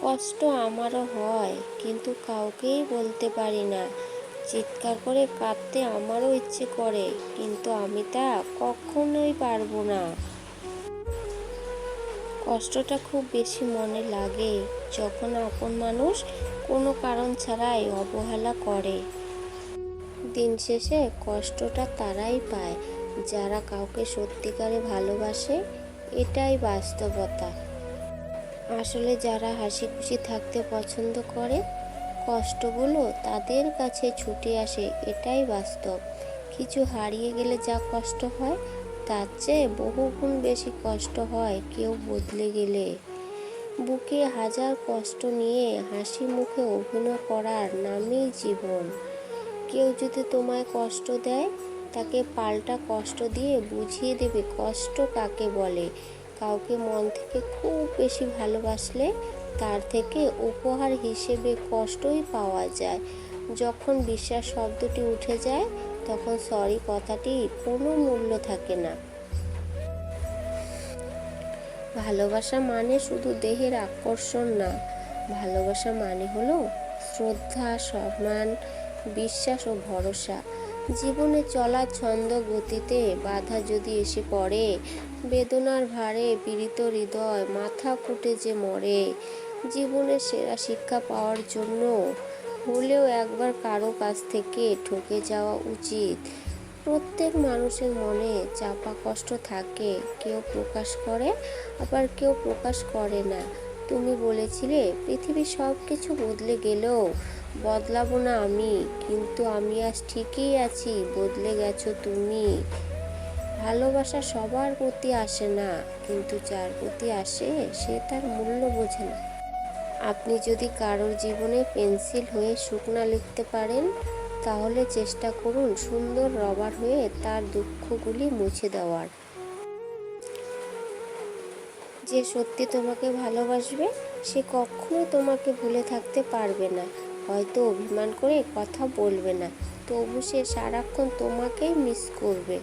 কষ্ট আমারও হয়, কিন্তু কাউকেই বলতে পারি না। চিৎকার করে কাঁদতে আমারও ইচ্ছে করে, কিন্তু আমি তা কখনোই পারবো না। কষ্টটা খুব বেশি মনে লাগে যখন আপন মানুষ কোনো কারণ ছাড়াই অবহেলা করে। দিন শেষে কষ্টটা তারাই পায় যারা কাউকে সত্যিকারে ভালোবাসে। এটাই বাস্তবতা। আসলে যারা হাসি খুশি থাকতে পছন্দ করে, কষ্টগুলো তাদের কাছে ছুটে আসে, এটাই বাস্তব। কিছু হারিয়ে গেলে যা কষ্ট হয়, তার চেয়ে বহুগুণ বেশি কষ্ট হয় কেউ বদলে গেলে। বুকে হাজার কষ্ট নিয়ে হাসি মুখে অভিনয় করার নামই জীবন। কেউ যদি তোমায় কষ্ট দেয়, তাকে পাল্টা কষ্ট দিয়ে বুঝিয়ে দেবে কষ্ট কাকে বলে। কাউকে মন থেকে খুব বেশি ভালোবাসলে তার থেকে উপহার হিসেবে কষ্টই পাওয়া যায়। যখন বিশ্বাস শব্দটি উঠে যায়, তখন সরি কথাটি কোনো মূল্য থাকে না। ভালোবাসা মানে শুধু দেহের আকর্ষণ না, ভালোবাসা মানে হলো শ্রদ্ধা, সম্মান, বিশ্বাস ও ভরসা। জীবনে চলার ছন্দ গতিতে বাধা যদি এসে পড়ে, বেদনার ভারে পীড়িত হৃদয় মাথা ফুটে যে মরে। জীবনের সেরা শিক্ষা পাওয়ার জন্য হলেও একবার কারো কাছ থেকে ঠকে যাওয়া উচিত। প্রত্যেক মানুষের মনে চাপা কষ্ট থাকে, কেউ প্রকাশ করে, আবার কেউ প্রকাশ করে না। তুমি বলেছিলে পৃথিবীর সব কিছু বদলে গেলেও বদলাবো না আমি, কিন্তু আমি আজ ঠিকই আছি, বদলে গেছো তুমি। ভালোবাসা সবার প্রতি আসে না, কিন্তু যার প্রতি আসে সে তার মূল্য বোঝে না। আপনি যদি কারোর জীবনে পেন্সিল হয়ে শুকনা লিখতে পারেন, তাহলে চেষ্টা করুন সুন্দর রবার হয়ে তার দুঃখগুলি মুছে দেওয়ার। যে সত্যি তোমাকে ভালোবাসবে, সে কখনো তোমাকে ভুলে থাকতে পারবে না। হয়তো অভিমান করে কথা বলবে না, তবু সে সারাক্ষণ তোমাকেই মিস করবে।